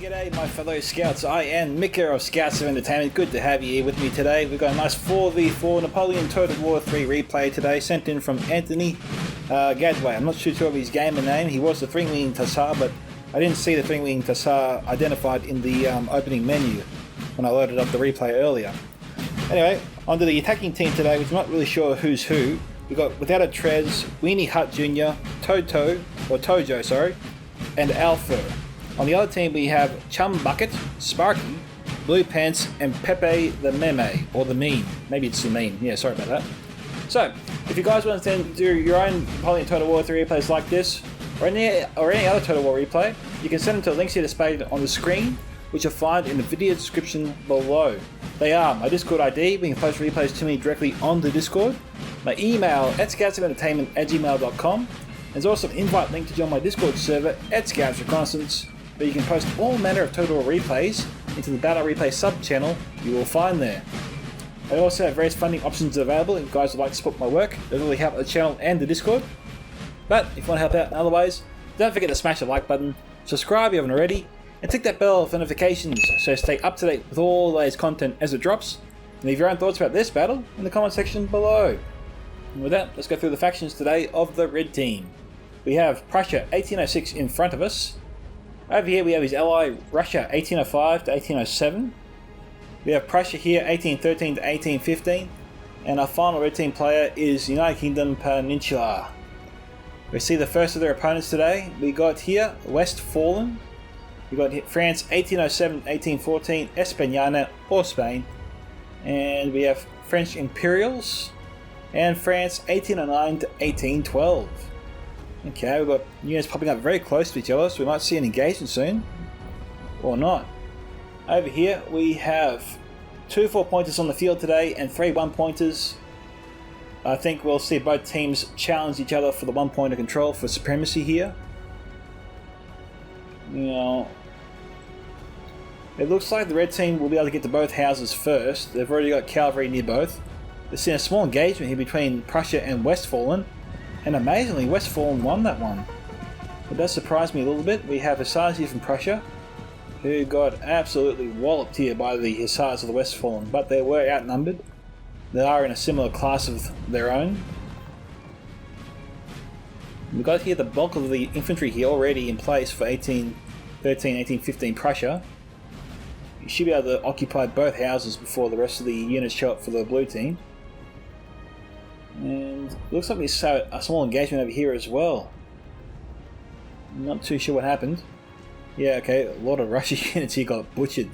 G'day my fellow scouts, I am Micka of Scouts of Entertainment. Good to have you here with me today. We've got a nice 4v4 Napoleon Total War 3 replay today, sent in from Anthony Gadway. I'm not too sure of his gamer name. He was the three-wing Tassar, but I didn't see the three-wing Tassar identified in the opening menu when I loaded up the replay earlier. Anyway, onto the attacking team today, which I'm not really sure who's who. We've got Without a Trez, Weenie Hut Jr., Tojo, and ALFR. On the other team we have Chumbucket, Sparky, Blue Pants, and PepeTheMeme, or the meme. Maybe it's the meme. Yeah, sorry about that. So, if you guys want to do your own Napoleon Total War 3 replays like this, or any other Total War replay, you can send them to the links here displayed on the screen, which you'll find in the video description below. They are my Discord ID, we can post replays to me directly on the Discord, my email at scoutsofentertainment@gmail.com. There's also an invite link to join my Discord server at Scouts Reconnaissance, where you can post all manner of Total War replays into the Battle Replay sub-channel you will find there. I also have various funding options available if you guys would like to support my work. It really help the channel and the Discord. But if you want to help out in other ways, don't forget to smash the like button, subscribe if you haven't already, and tick that bell for notifications so stay up to date with all the latest content as it drops. And leave your own thoughts about this battle in the comment section below. And with that, let's go through the factions today of the red team. We have Prussia 1806 in front of us. Over here we have his ally Russia 1805 to 1807. We have Prussia here 1813 to 1815. And our final red team player is United Kingdom Peninsular. We see the first of their opponents today. We got here Westfalen. We got here France 1807 to 1814, Espange or Spain. And we have French Imperials and France 1809 to 1812. Okay, we've got units popping up very close to each other, so we might see an engagement soon. Or not. Over here we have 2 4-pointers on the field today and 3 1-pointers. I think we'll see both teams challenge each other for the 1-pointer control for supremacy here. Now, it looks like the red team will be able to get to both houses first. They've already got cavalry near both. We've seen a small engagement here between Prussia and Westfalen. And amazingly, Westfalen won that one. It does surprise me a little bit. We have Hussars here from Prussia, who got absolutely walloped here by the Hussars of the Westfalen, but they were outnumbered. They are in a similar class of their own. We've got here the bulk of the infantry here already in place for 1813, 1815 Prussia. You should be able to occupy both houses before the rest of the units show up for the blue team. And it looks like we saw a small engagement over here as well. Not too sure what happened. Yeah, okay, a lot of Russian units here got butchered.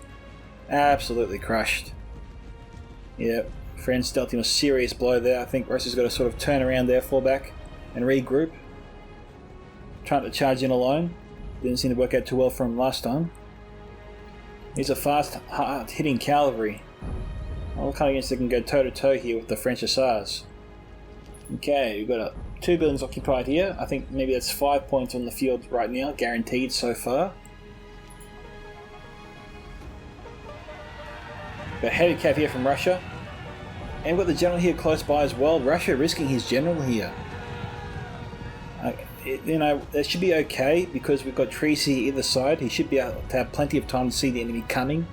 Absolutely crushed. Yeah, France dealt him a serious blow there. I think Russia's got to sort of turn around there, fall back, and regroup. Trying to charge in alone. Didn't seem to work out too well for him last time. He's a fast, hard-hitting cavalry. All kind of units that can go toe-to-toe here with the French Hussars. Okay, we've got 2 buildings occupied here. I think maybe that's 5 points on the field right now, guaranteed so far. Got heavy cav here from Russia. And we've got the general here close by as well. Russia risking his general here. That should be okay because we've got trees here either side. He should be able to have plenty of time to see the enemy coming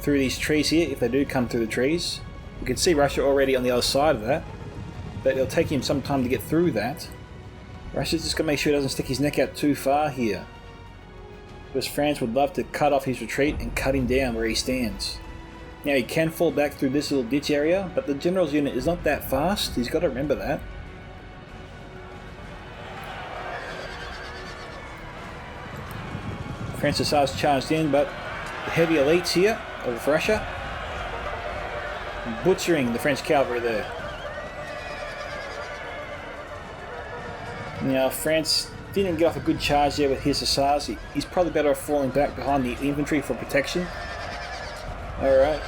through these trees here, if they do come through the trees. We can see Russia already on the other side of that. But it'll take him some time to get through that. Russia's just got to make sure he doesn't stick his neck out too far here. Because France would love to cut off his retreat and cut him down where he stands. Now he can fall back through this little ditch area, but the general's unit is not that fast. He's got to remember that. France Hussars charged in, but the heavy elites here of Russia butchering the French cavalry there. Now, France didn't get off a good charge there with his Hussars. He's probably better off falling back behind the infantry for protection. Alright.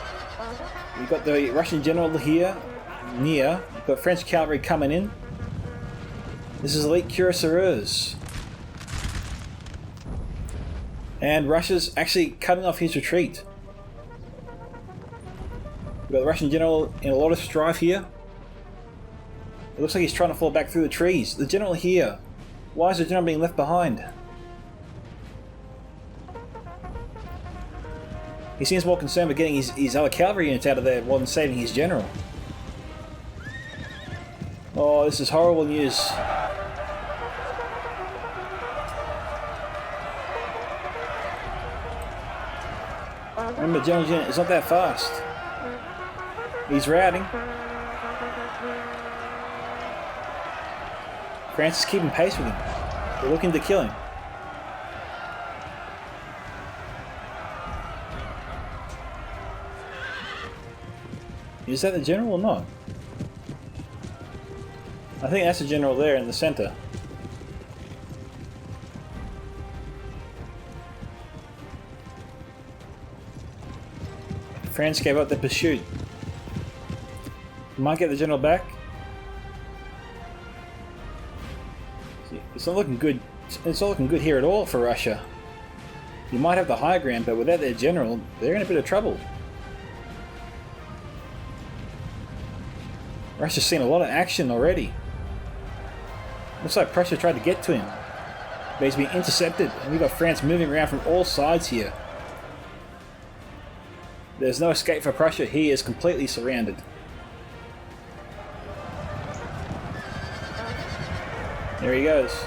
We've got the Russian general here, near. We've got French cavalry coming in. This is elite cuirassiers. And Russia's actually cutting off his retreat. We've got the Russian general in a lot of strife here. It looks like he's trying to fall back through the trees. The general here. Why is the general being left behind? He seems more concerned with getting his other cavalry units out of there more than saving his general. Oh, this is horrible news. Remember, the general's unit is not that fast. He's routing. France is keeping pace with him. They're looking to kill him. Is that the general or not? I think that's the general there in the center. France gave up the pursuit. Might get the general back. It's not looking good. It's not looking good here at all for Russia. You might have the high ground, but without their general, they're in a bit of trouble. Russia's seen a lot of action already. Looks like Prussia tried to get to him, but he's been intercepted, and we've got France moving around from all sides here. There's no escape for Prussia. He is completely surrounded. There he goes.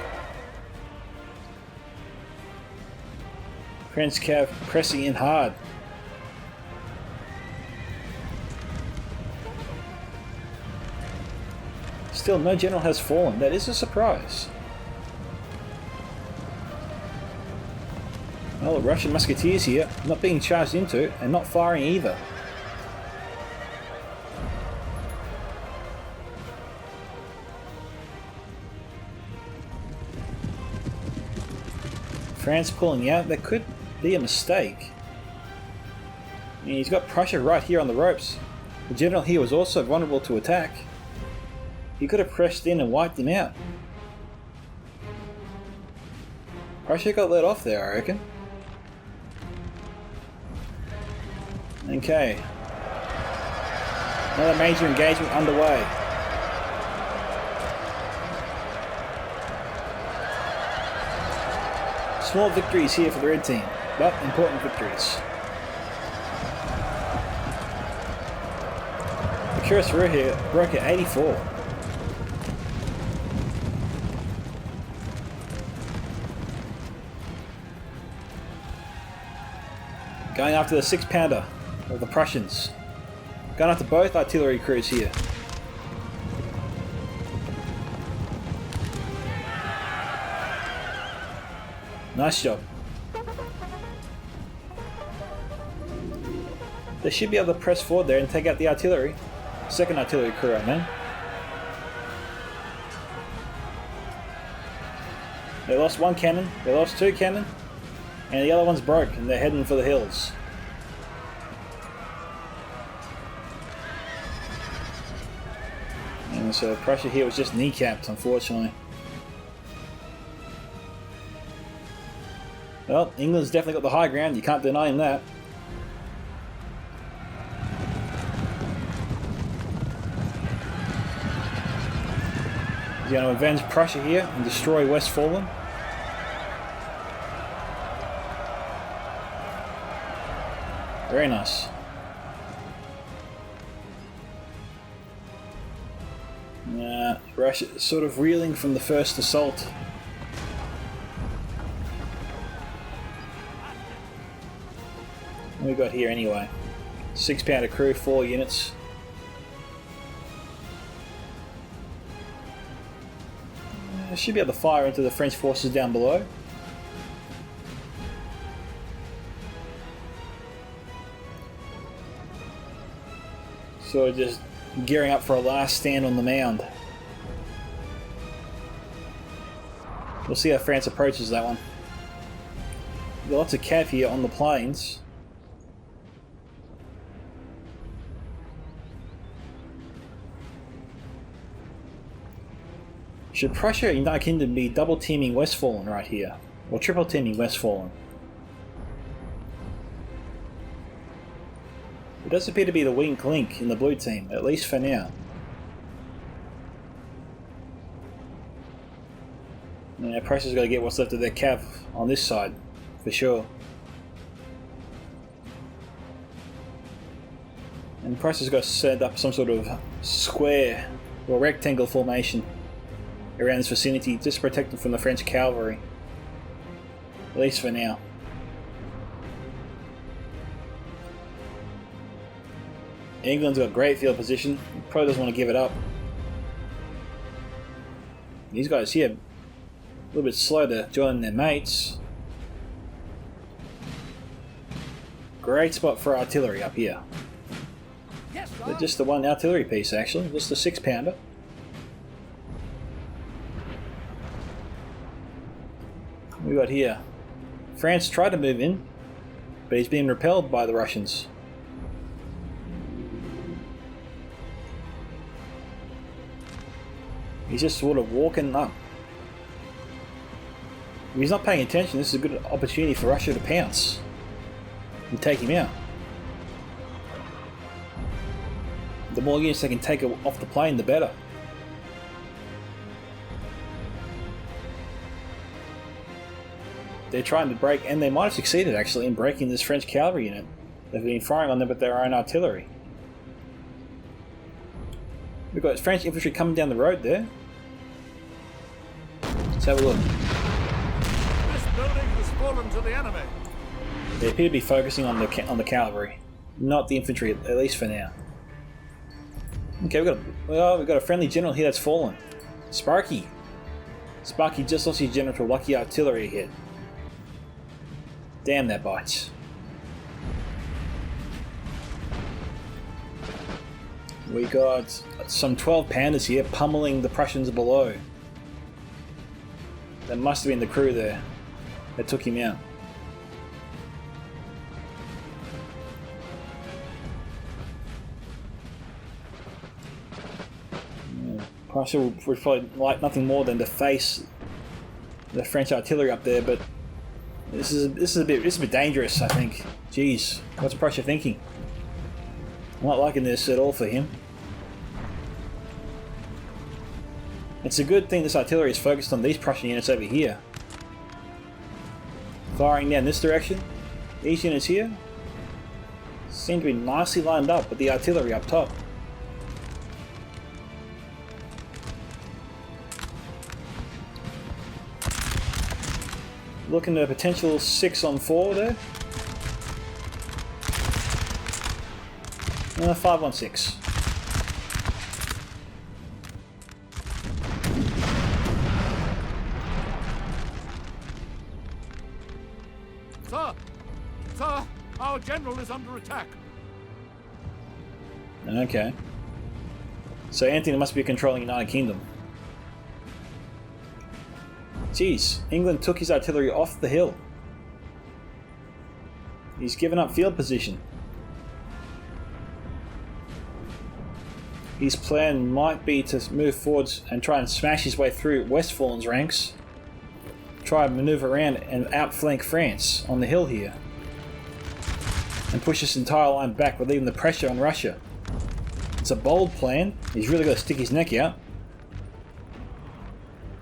French cav pressing in hard. Still, no general has fallen. That is a surprise. Well, the Russian musketeers here, not being charged into and not firing either. France pulling out. That could be a mistake. I mean, he's got Prussia right here on the ropes. The general here was also vulnerable to attack. He could have pressed in and wiped him out. Prussia got let off there, I reckon. Okay. Another major engagement underway. Small victories here for the red team, but important victories. The Cuirassier here broke at 84. Going after the 6-pounder of the Prussians. Going after both artillery crews here. Nice job. They should be able to press forward there and take out the artillery. Second artillery crew, I mean. They lost one cannon, they lost 2 cannon, and the other one's broke and they're heading for the hills. And so Prussia here was just kneecapped, unfortunately. Well, England's definitely got the high ground, you can't deny him that. He's going to avenge Prussia here and destroy Westfalen. Very nice. Russia is sort of reeling from the first assault. What we got here anyway? 6-pounder crew, 4 units. I should be able to fire into the French forces down below. So just gearing up for a last stand on the mound. We'll see how France approaches that one. We've got lots of cav here on the plains. Should Prussia and United Kingdom be double teaming Westfalen right here? Or triple teaming Westfalen? It does appear to be the weak link in the blue team, at least for now. Yeah, Prussia's got to get what's left of their cav on this side, for sure. And Prussia's got to set up some sort of square or rectangle formation around this vicinity just to protect them from the French cavalry. At least for now. England's got great field position. Probably doesn't want to give it up. These guys here, a little bit slow to join their mates. Great spot for artillery up here. But just the one artillery piece actually, just the 6-pounder. We got here. France tried to move in, but he's being repelled by the Russians. He's just sort of walking up. If he's not paying attention, this is a good opportunity for Russia to pounce and take him out. The more units they can take off the plane, the better. They're trying to break, and they might have succeeded actually in breaking this French cavalry unit. They've been firing on them with their own artillery. We've got French infantry coming down the road there. Let's have a look. This building has fallen to the enemy. They appear to be focusing on the cavalry, not the infantry, at least for now. Okay, we've got a friendly general here that's fallen. Sparky. Sparky just lost his general to a lucky artillery hit. Damn, that bites. We got some 12-pounders here pummeling the Prussians below. That must have been the crew there that took him out. Prussia would probably like nothing more than to face the French artillery up there, but this is a bit dangerous, I think. Jeez, what's Prussia thinking? I'm not liking this at all for him. It's a good thing this artillery is focused on these Prussian units over here. Firing down this direction. These units here seem to be nicely lined up with the artillery up top. Looking at a potential 6-on-4 there. 5-on-6. Sir, our general is under attack. Okay. So Anthony must be controlling United Kingdom. Jeez, England took his artillery off the hill. He's given up field position. His plan might be to move forwards and try and smash his way through Westfalen's ranks. Try and maneuver around and outflank France on the hill here. And push this entire line back, relieving the pressure on Russia. It's a bold plan. He's really got to stick his neck out.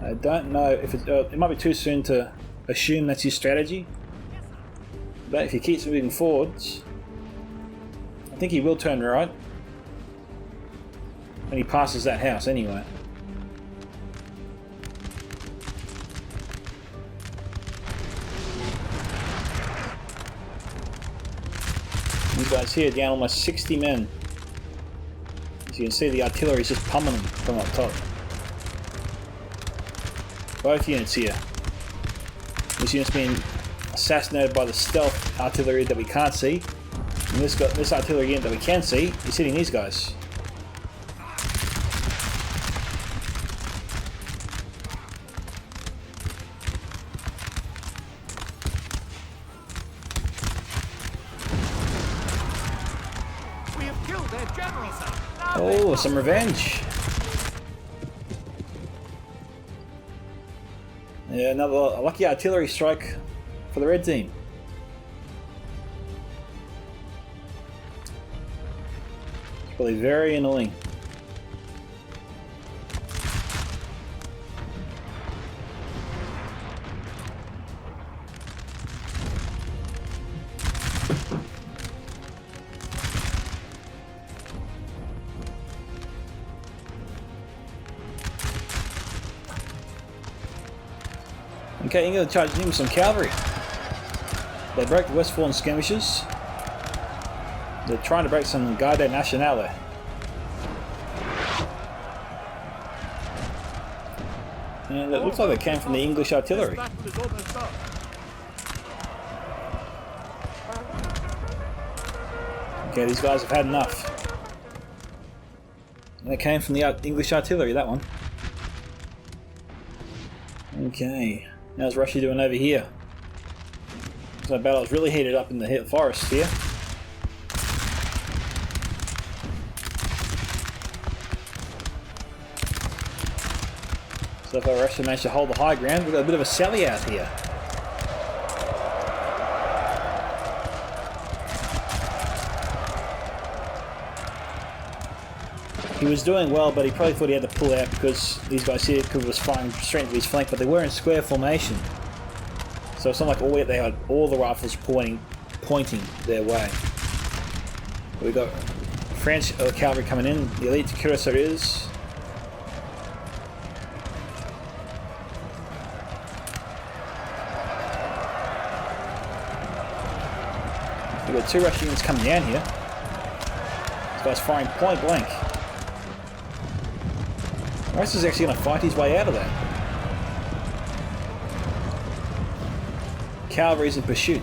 I don't know if it might be too soon to assume that's his strategy. But if he keeps moving forwards, I think he will turn right. When he passes that house anyway. These guys here down almost 60 men. As you can see, the artillery is just pummeling from up top. Both units here. This unit's being assassinated by the stealth artillery that we can't see. And this artillery unit that we can see is hitting these guys. We have killed their general, sir. Oh, some revenge. Yeah, another lucky artillery strike for the red team. It's probably very annoying. Okay, England charging in with some cavalry. They broke the Westfalen skirmishes. They're trying to break some Garde Nationale. And it looks like they came from the English artillery. Okay, these guys have had enough. They came from the English artillery, that one. Okay, how's Russia doing over here? So the battle's really heated up in the forest here. So far Russia managed to hold the high ground. We've got a bit of a sally out here. He was doing well, but he probably thought he had to pull out because these guys here was firing straight into his flank, but they were in square formation. So it's not like they had all the rifles pointing their way. We've got French cavalry coming in, the elite cuirassiers. We've got 2 Russian units coming down here. This guy's firing point blank. Rice is actually going to fight his way out of that. Cavalry's in pursuit.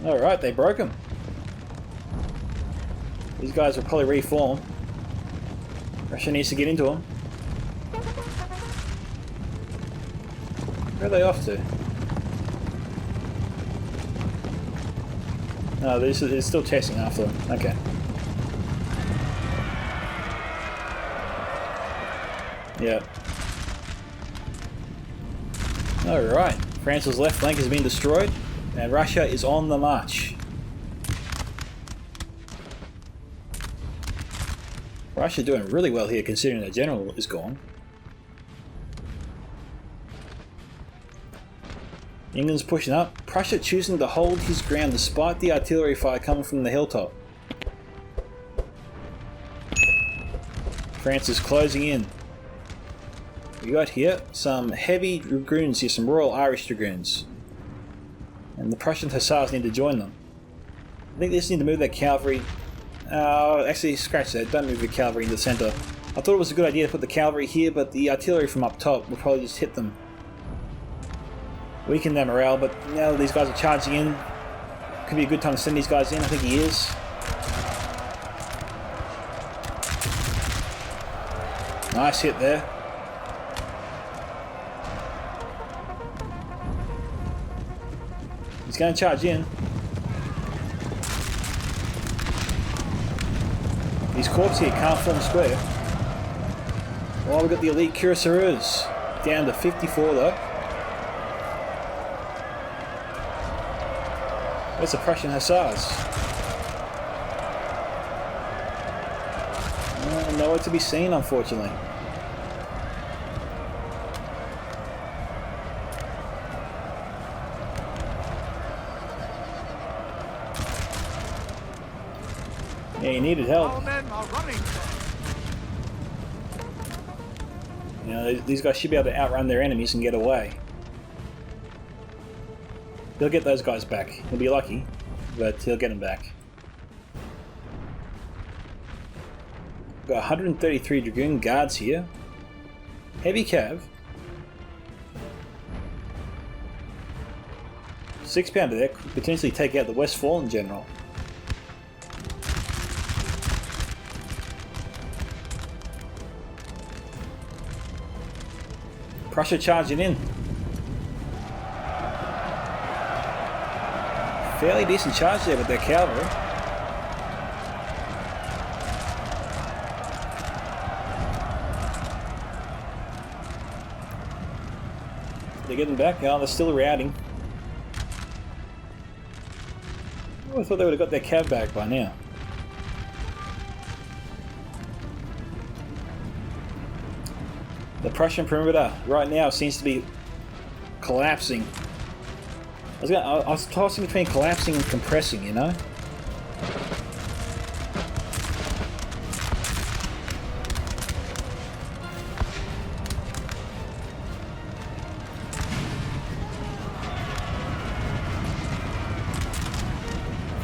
Alright, they broke him. These guys will probably reform. Russia needs to get into them. Where are they off to? No, they're still chasing after them. Okay. Yeah. Alright. France's left flank has been destroyed, and Russia is on the march. Russia doing really well here considering their general is gone. England's pushing up. Prussia choosing to hold his ground despite the artillery fire coming from the hilltop. France is closing in. We got here some heavy dragoons here, some Royal Irish dragoons. And the Prussian hussars need to join them. I think they just need to move their cavalry. Actually, scratch that. Don't move the cavalry in the centre. I thought it was a good idea to put the cavalry here, but the artillery from up top will probably just hit them. Weaken their morale, but now these guys are charging in. Could be a good time to send these guys in. I think he is. Nice hit there. He's going to charge in. These corps here can't form square. Well, we've got the elite cuirassiers down to 54 though. Where's the Prussian hussars? Nowhere to be seen, unfortunately. Yeah, he needed help. Our men are running. You know, these guys should be able to outrun their enemies and get away. He'll get those guys back. He'll be lucky, but he'll get them back. Got 133 Dragoon Guards here. Heavy Cav. 6-pounder there could potentially take out the Westfalen general. Prussia charging in. Fairly decent charge there with their cavalry. They're getting back. Oh, they're still routing. Oh, I thought they would have got their cav back by now. The Prussian perimeter right now seems to be collapsing. I was tossing between collapsing and compressing, you know?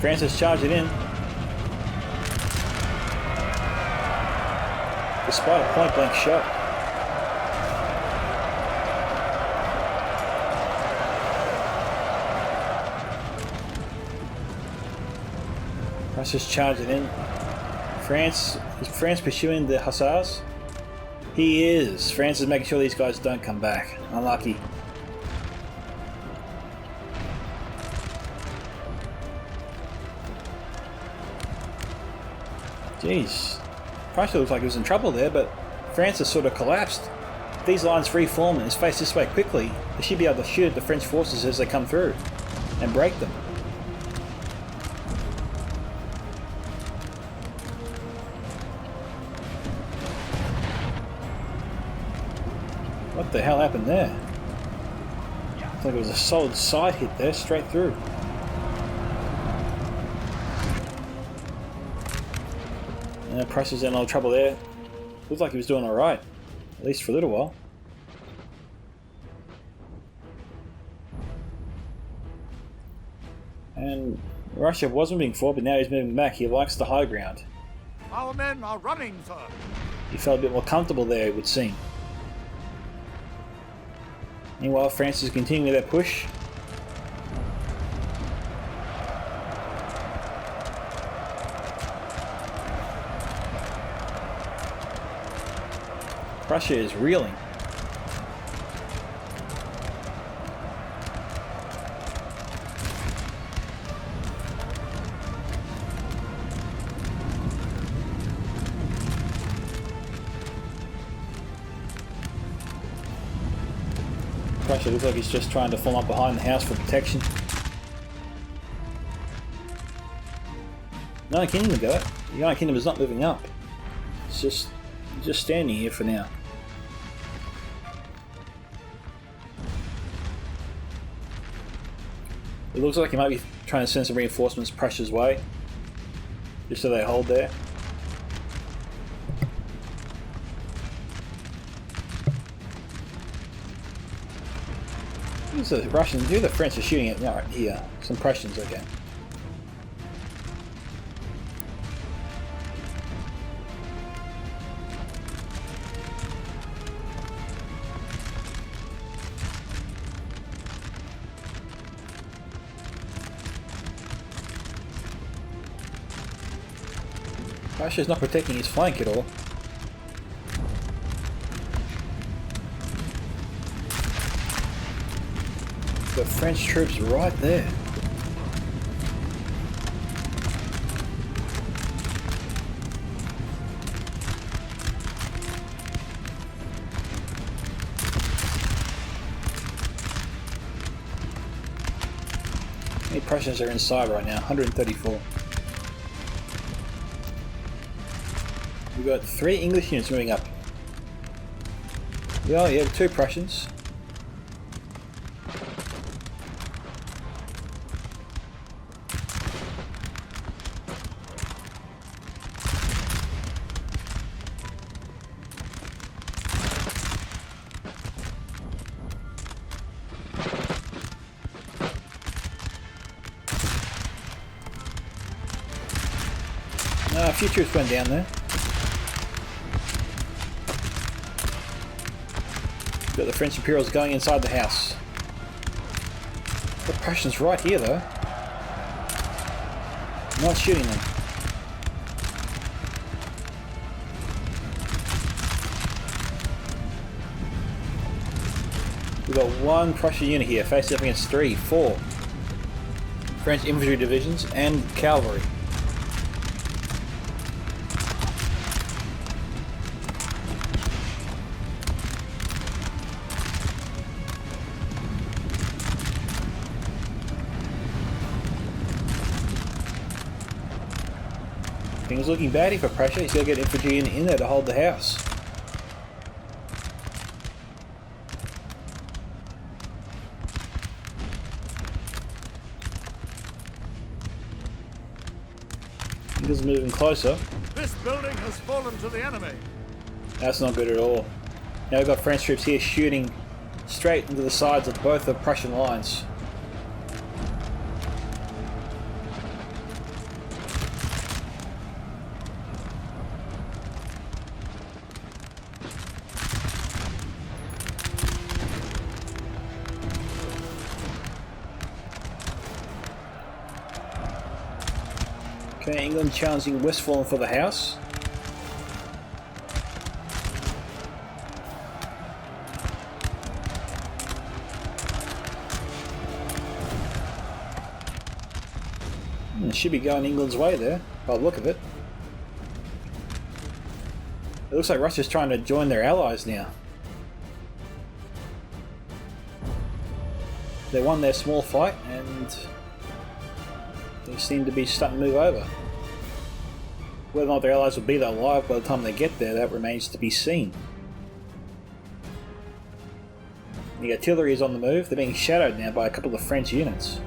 France is charging in. Despite a point-blank shot. Russia's charging in. Is France pursuing the Hussars? He is. France is making sure these guys don't come back. Unlucky. Jeez. Prussia looks like he was in trouble there, but France has sort of collapsed. If these lines reform and is faced this way quickly, they should be able to shoot at the French forces as they come through and break them. What the hell happened there? Looks like it was a solid side hit there, straight through. Prussia's in a lot of trouble there. Looks like he was doing alright, at least for a little while. And Russia was moving forward, but now he's moving back. He likes the high ground. Our men are running, sir. He felt a bit more comfortable there, it would seem. Meanwhile, France is continuing their push. Prussia is reeling. Prussia looks like he's just trying to form up behind the house for protection. United Kingdom got it. The United Kingdom is not moving up. It's just standing here for now. It looks like he might be trying to send some reinforcements Prussia's way, just so they hold there. Who's the Russians? Who the French are shooting at? Right here, some Prussians, okay. Russia's not protecting his flank at all. The French troops right there. How many Prussians are inside right now? 134. We've got 3 English units moving up. Yeah, 2 Prussians. A few troops went down there. Got the French Imperials going inside the house. The Prussians right here though. Not shooting them. We've got 1 Prussian unit here facing up against 3, 4 French infantry divisions and cavalry. Things looking badly for Prussia. He's got to get infantry in there to hold the house. He's moving closer. This building has fallen to the enemy. That's not good at all. Now we've got French troops here shooting straight into the sides of both the Prussian lines. Okay, England challenging Westfalen for the house. It should be going England's way there, by the look of it. It looks like Russia's trying to join their allies now. They won their small fight and they seem to be starting to move over. Whether or not their allies will be there alive by the time they get there, that remains to be seen. The artillery is on the move. They're being shadowed now by a couple of French units.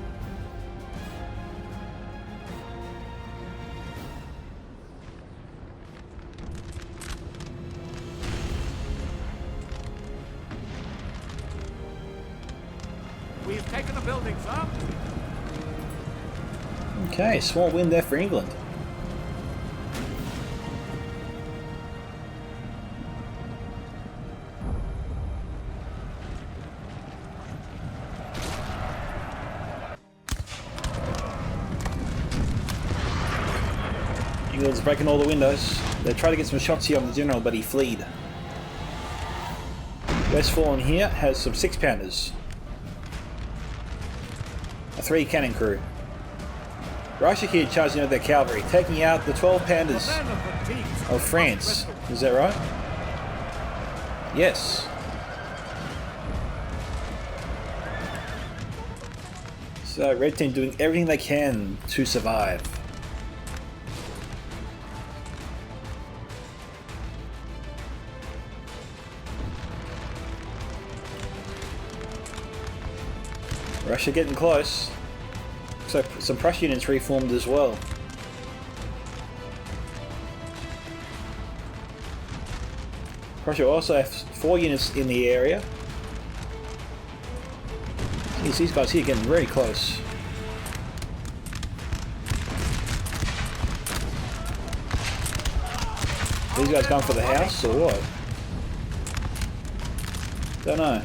We've taken the building, sir. Okay, small win there for England. England's breaking all the windows. They tried to get some shots here on the general, but he fled. Westfalen here has some 6-pounders. A 3 cannon crew. Russia here charging with their cavalry, taking out the 12-pounders of France. Is that right? Yes. So Red Team doing everything they can to survive. Russia getting close. So some Prussian units reformed as well. Prussia also has 4 units in the area. Jeez, these guys here getting very close. These guys going for the house or what? Don't know.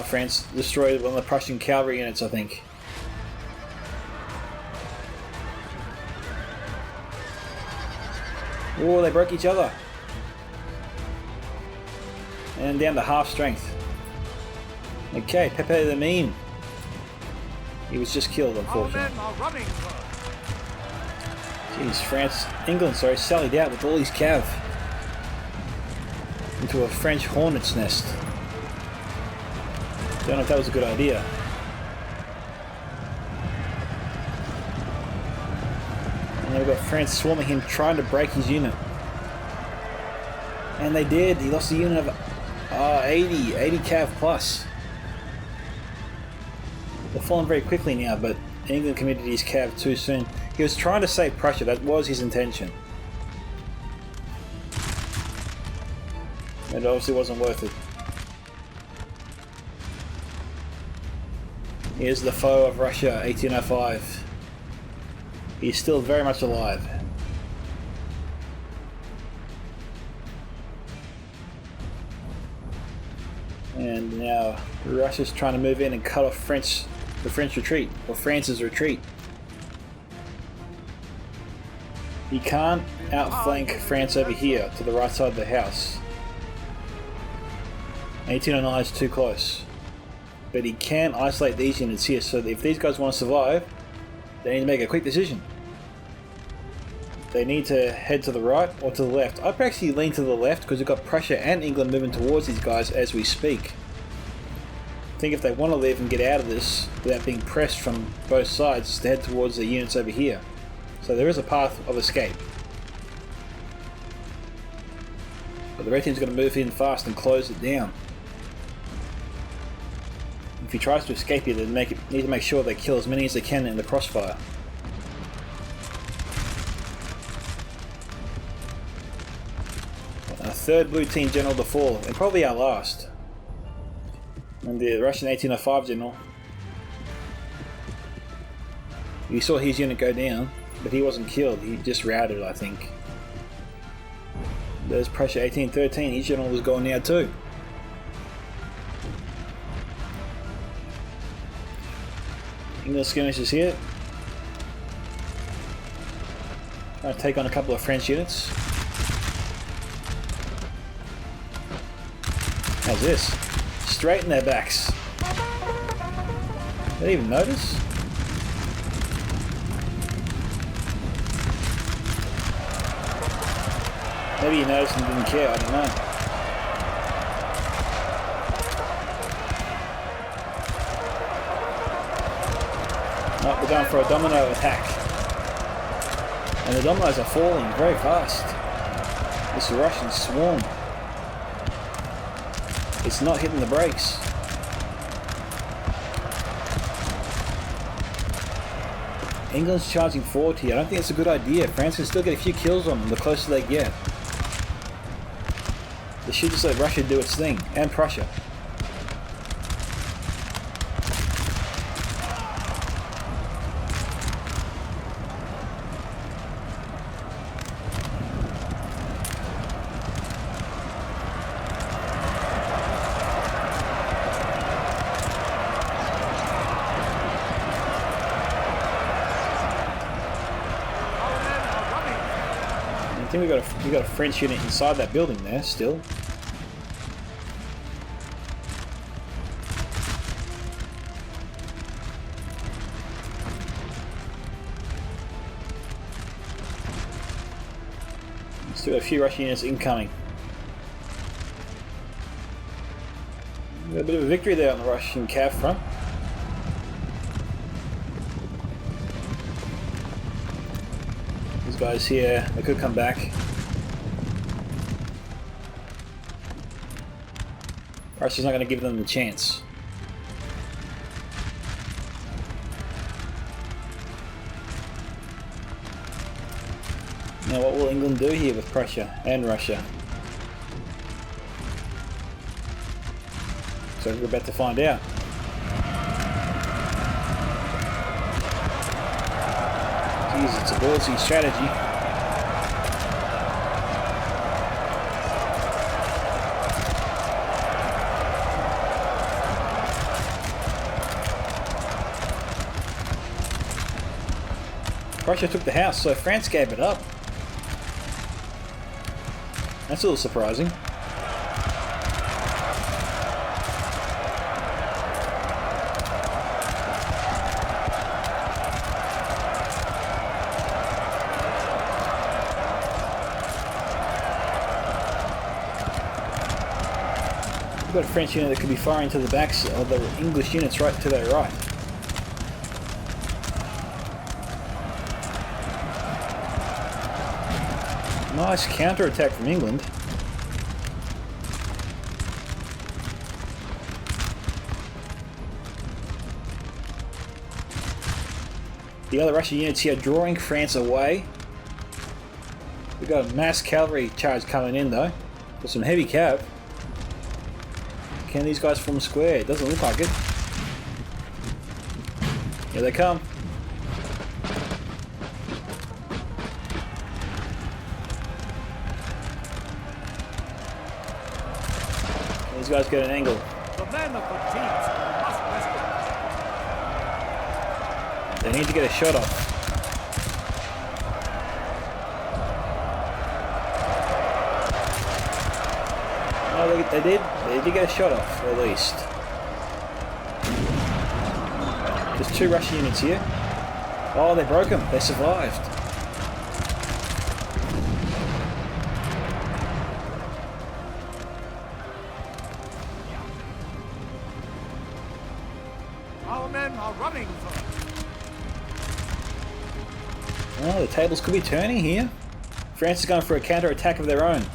France destroyed one of the Prussian cavalry units, I think. Oh, they broke each other. And down to half strength. Okay, PepeTheMeme. He was just killed, unfortunately. Jeez, England, sallied out with all his cav into a French hornet's nest. Don't know if that was a good idea. And we've got France swarming him, trying to break his unit. And they did. He lost a unit of 80 cav plus. They're falling very quickly now, but England committed his cav too soon. He was trying to save Prussia. That was his intention. It obviously wasn't worth it. Here's the foe of Russia, 1805. He's still very much alive. And now Russia's trying to move in and cut off the French retreat, or France's retreat. He can't outflank France over here to the right side of the house. 1809 is too close. But he can isolate these units here, so that if these guys want to survive, they need to make a quick decision. They need to head to the right or to the left. I'd actually lean to the left because we've got Prussia and England moving towards these guys as we speak. I think if they want to live and get out of this without being pressed from both sides, to head towards the units over here. So there is a path of escape. But the red team's going to move in fast and close it down. If he tries to escape here, they need to make sure they kill as many as they can in the crossfire. Our third blue team general to fall, and probably our last. And the Russian 1805 general. You saw his unit go down, but he wasn't killed, he just routed, I think. There's Prussia 1813, his general was going now too. English skirmishers here. Trying to take on a couple of French units. How's this? Straight in their backs. Did they even notice? Maybe he noticed and didn't care, I don't know. Oh, we're going for a domino attack. And the dominoes are falling very fast. This Russian swarm. It's not hitting the brakes. England's charging forward here. I don't think it's a good idea. France can still get a few kills on them the closer they get. They should just let Russia do its thing. And Prussia. I think we got a French unit inside that building there still. Still got a few Russian units incoming. Got a bit of a victory there on the Russian cav front. These guys here, they could come back. Russia's not going to give them the chance. Now what will England do here with Prussia and Russia? So we're about to find out. Jeez, it's a ballsy strategy. Prussia took the house, so France gave it up. That's a little surprising. We've got a French unit that could be firing to the backs of the English units right to their right. Nice counter-attack from England. The other Russian units here drawing France away. We've got a mass cavalry charge coming in though. Got some heavy cav. Can these guys form square? It doesn't look like it. Here they come. These guys get an angle. The men of the teams must rescue. They need to get a shot off. Oh, they did. They did get a shot off, at least. There's two Russian units here. Oh, they broke them. They survived. Our men are running for it. Oh, the tables could be turning here. France is going for a counter-attack of their own.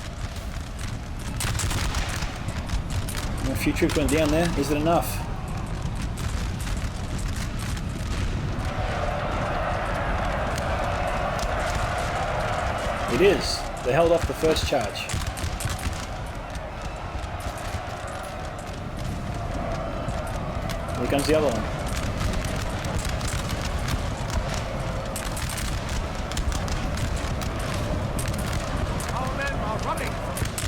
A few troops went down there. Is it enough? It is. They held off the first charge. Here comes the other one. Our men are running for it.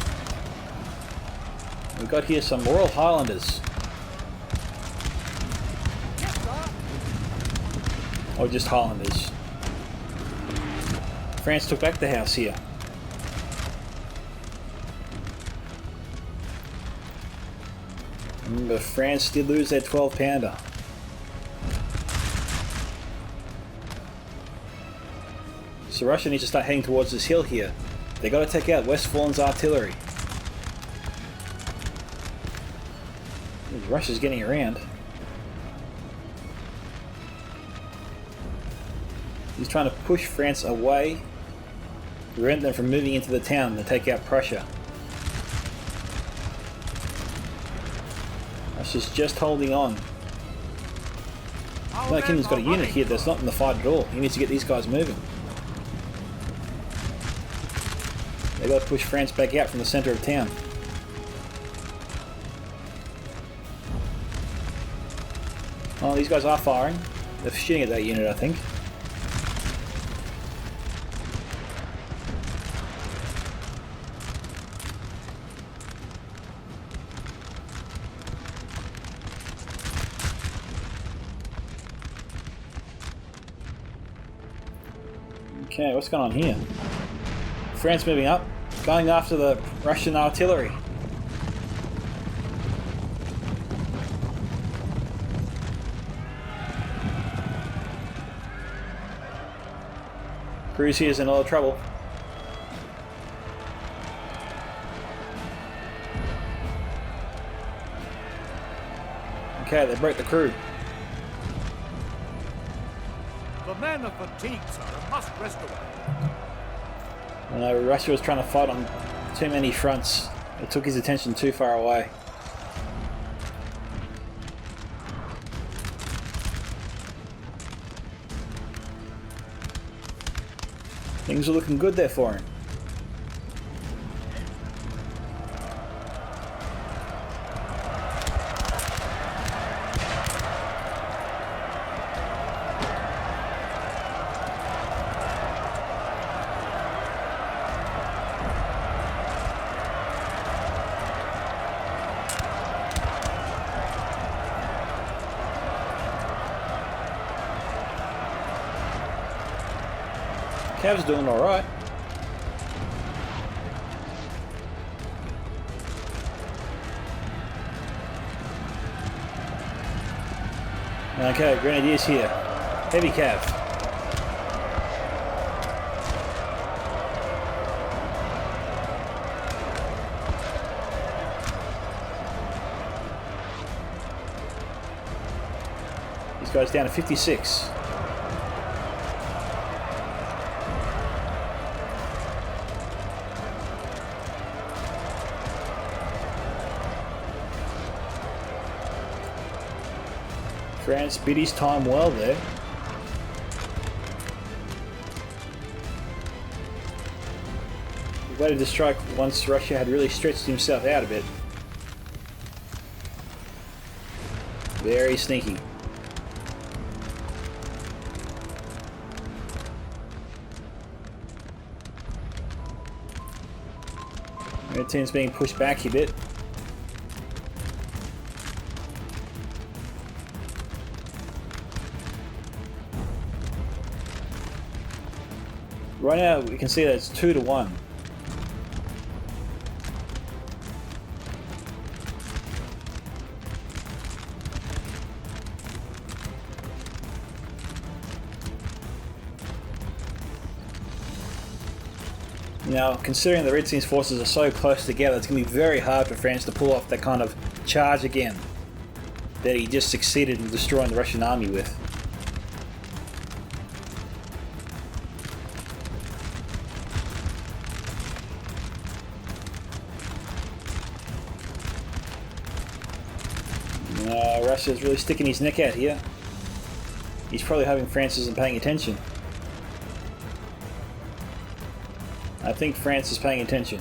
We've got here some Royal Highlanders. Yes, sir. Or just Hollanders. France took back the house here. But France did lose their 12-pounder. So Russia needs to start heading towards this hill here. They got to take out Westfalen's artillery. Russia's getting around. He's trying to push France away, prevent them from moving into the town to take out Prussia. Russia's just holding on. United Kingdom's got a unit here that's not in the fight at all. He needs to get these guys moving. They got to push France back out from the centre of town. Oh, these guys are firing. They're shooting at that unit, I think. Okay, what's going on here? France moving up, going after the Russian artillery. Prussia's in a lot of trouble. Okay, they broke the crew. The men are fatigued, sir, and must rest away. Russia was trying to fight on too many fronts. It took his attention too far away. Things are looking good there for him. Cav's doing alright. Okay, Grenadiers here. Heavy Cav. These guys down to 56. France bid his time well there. He waited to strike once Russia had really stretched himself out a bit. Very sneaky. Red team's being pushed back a bit. Right now we can see that it's 2-1. Now, considering the Red Team's forces are so close together, it's going to be very hard for France to pull off that kind of charge again that he just succeeded in destroying the Russian army with. Russia's really sticking his neck out here. He's probably hoping France isn't paying attention. I think France is paying attention.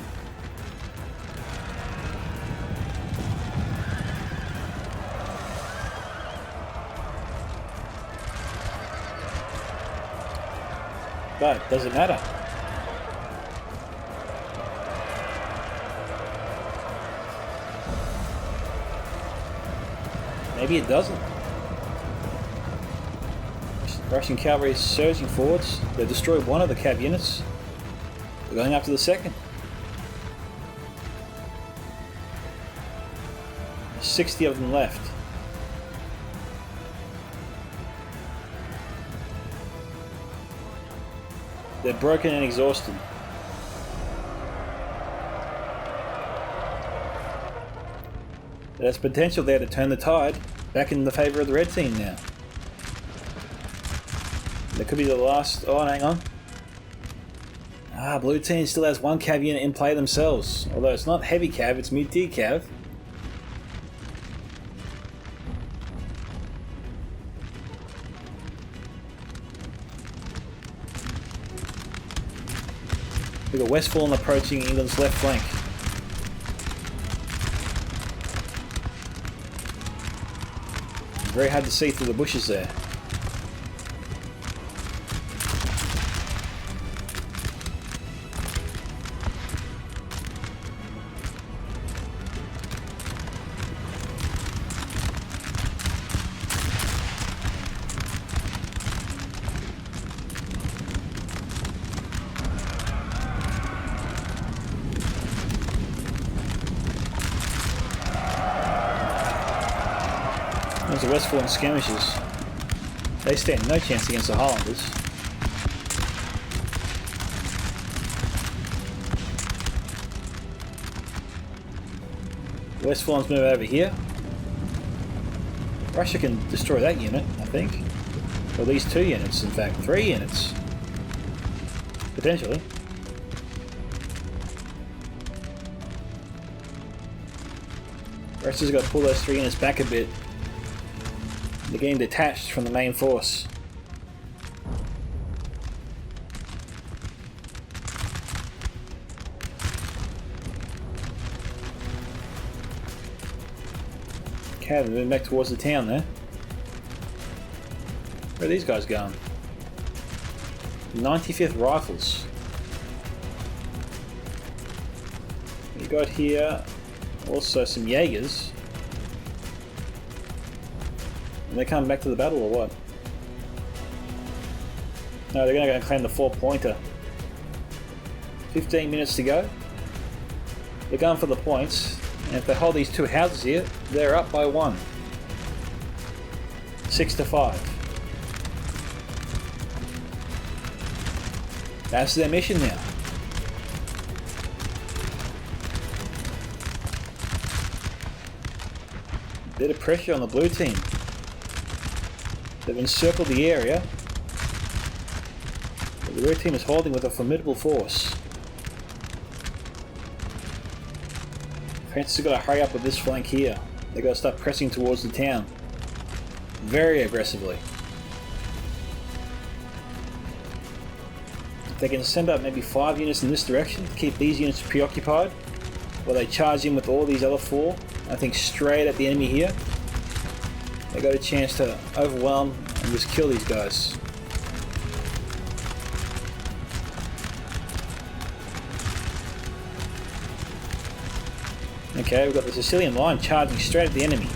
But does it matter? Maybe it doesn't. Russian cavalry is surging forwards. They destroyed one of the cav units. They're going after the second. 60 of them left. They're broken and exhausted. There's potential there to turn the tide back in the favour of the red team now. That could be the last... Oh, hang on. Blue team still has one cav unit in play themselves. Although it's not heavy cav, it's mid-tier cav. We've got Westfalen approaching England's left flank. Very hard to see through the bushes there. The Westfalen skirmishers. They stand no chance against the Highlanders. Westfalen's move over here. Russia can destroy that unit, I think. Or these 2 units, in fact. 3 units. Potentially. Russia's got to pull those 3 units back a bit. They're getting detached from the main force. Okay, they're moving back towards the town there. Where are these guys going? 95th Rifles. We got here also some Jaegers. And they're coming back to the battle or what? No, they're going to go and claim the 4-pointer. 15 minutes to go. They're going for the points. And if they hold these 2 houses here, they're up by 1. 6-5. That's their mission now. Bit of pressure on the blue team. They've encircled the area, but the red team is holding with a formidable force. France has got to hurry up with this flank here. They've got to start pressing towards the town very aggressively. If they can send up maybe 5 units in this direction to keep these units preoccupied, while they charge in with all these other 4, I think straight at the enemy here, they got a chance to overwhelm and just kill these guys. Okay, we've got the Sicilian line charging straight at the enemy.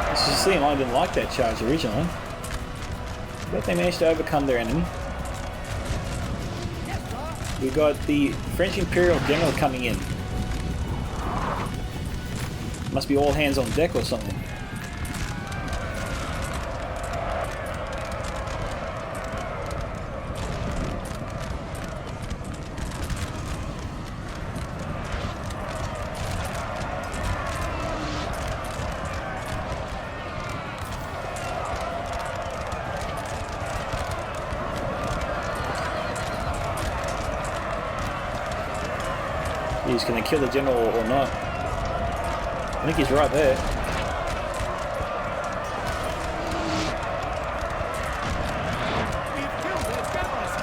The Sicilian line didn't like that charge originally, but they managed to overcome their enemy. We've got the French Imperial General coming in. Must be all hands on deck or something. He's going to kill the general or not. I think he's right there.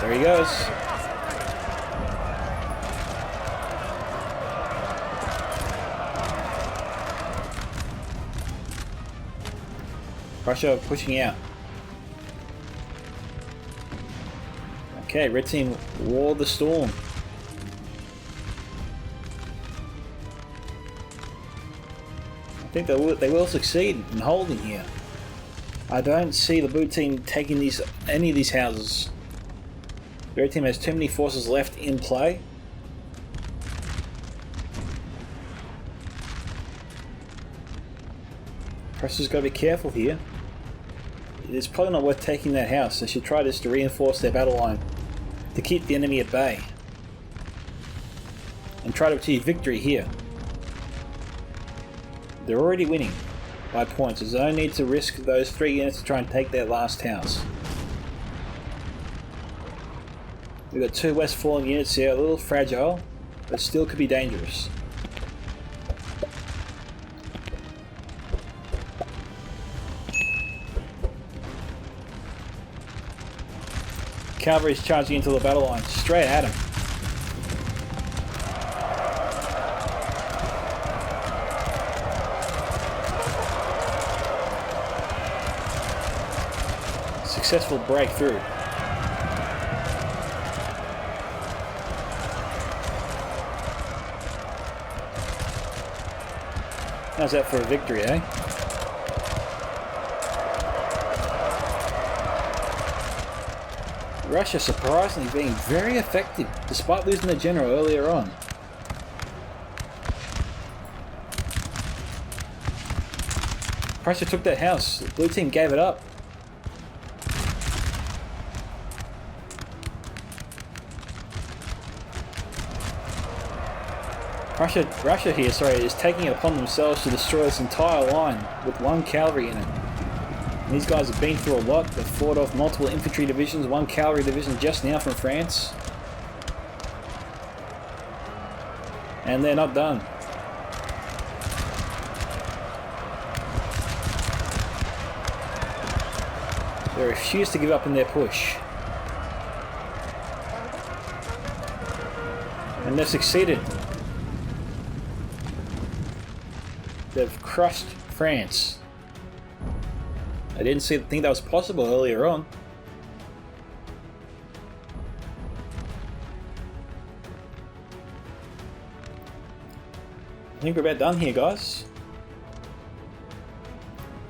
There he goes. Russia pushing out. Okay, red team wore the storm. I think they will succeed in holding here. I don't see the blue team taking any of these houses. The red team has too many forces left in play. Prussia's got to be careful here. It's probably not worth taking that house. They should try this to reinforce their battle line, to keep the enemy at bay, and try to achieve victory here. They're already winning by points. There's no need to risk those 3 units to try and take their last house. We've got 2 Westfalen units here, a little fragile, but still could be dangerous. Cavalry's charging into the battle line, straight at him. Successful breakthrough. How's that for a victory, eh? Russia surprisingly being very effective, despite losing their general earlier on. Prussia took that house. The blue team gave it up. Russia here, is taking it upon themselves to destroy this entire line with 1 cavalry in it. And these guys have been through a lot. They've fought off multiple infantry divisions, 1 cavalry division just now from France. And they're not done. They refuse to give up in their push. And they've succeeded. They've crushed France. I didn't think that was possible earlier on. I think we're about done here, guys.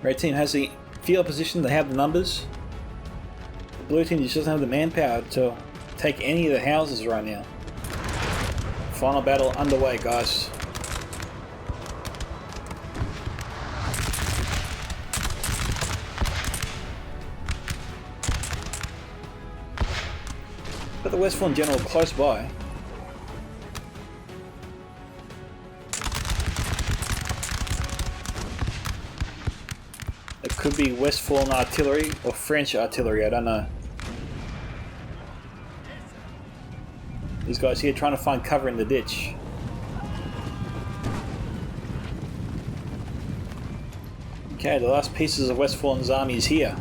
Red team has the field position, they have the numbers. The blue team just doesn't have the manpower to take any of the houses right now. Final battle underway, guys. Got the Westfalen general close by. It could be Westfalen artillery or French artillery, I don't know. These guys here trying to find cover in the ditch. Okay, the last pieces of Westfalen's army is here.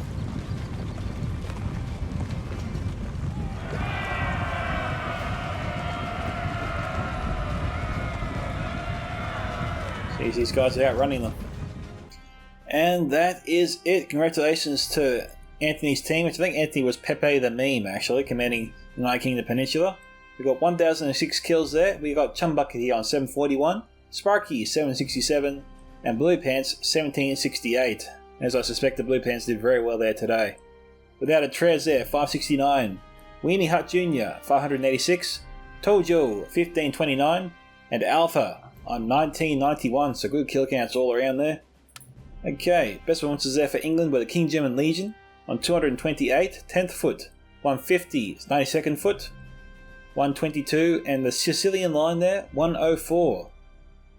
These guys are outrunning them. And that is it. Congratulations to Anthony's team, which I think Anthony was PepeTheMeme actually, commanding the United Kingdom Peninsula. We got 1,006 kills there. We got Chumbucket here on 741, Sparky 767, and Blue Pants 1768. As I suspect the Blue Pants did very well there today. Without a Trez there, 569, Weenie Hut Jr. 586, Tojo 1529, and ALFR on 1991, so good kill counts all around there. Okay, best performances there for England were the King German Legion on 228, 10th foot, 150, 92nd foot, 122, and the Sicilian line there, 104.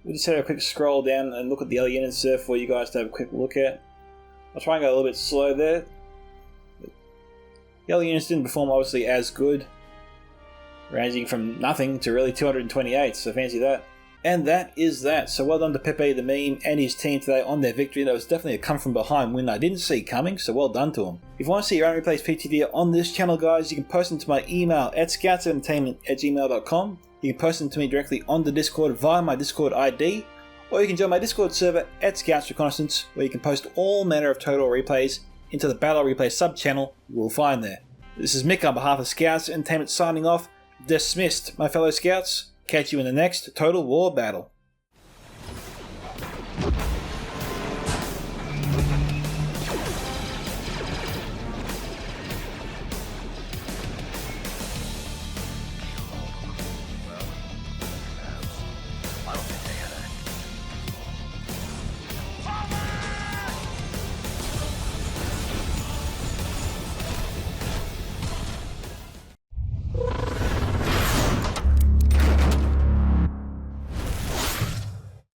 We'll just have a quick scroll down and look at the other units there for you guys to have a quick look at. I'll try and go a little bit slow there. The other units didn't perform obviously as good, ranging from nothing to really 228, so fancy that. And that is that. So well done to PepeTheMeme and his team today on their victory. That was definitely a come from behind win I didn't see coming, so well done to them. If you want to see your own replays PTD on this channel, guys, you can post them to my email at scoutsentertainment@gmail.com. You can post them to me directly on the Discord via my Discord ID, or you can join my Discord server at Scouts Reconnaissance, where you can post all manner of total replays into the Battle Replay sub-channel you will find there. This is Micka on behalf of Scouts Entertainment signing off. Dismissed, my fellow Scouts. Catch you in the next Total War battle.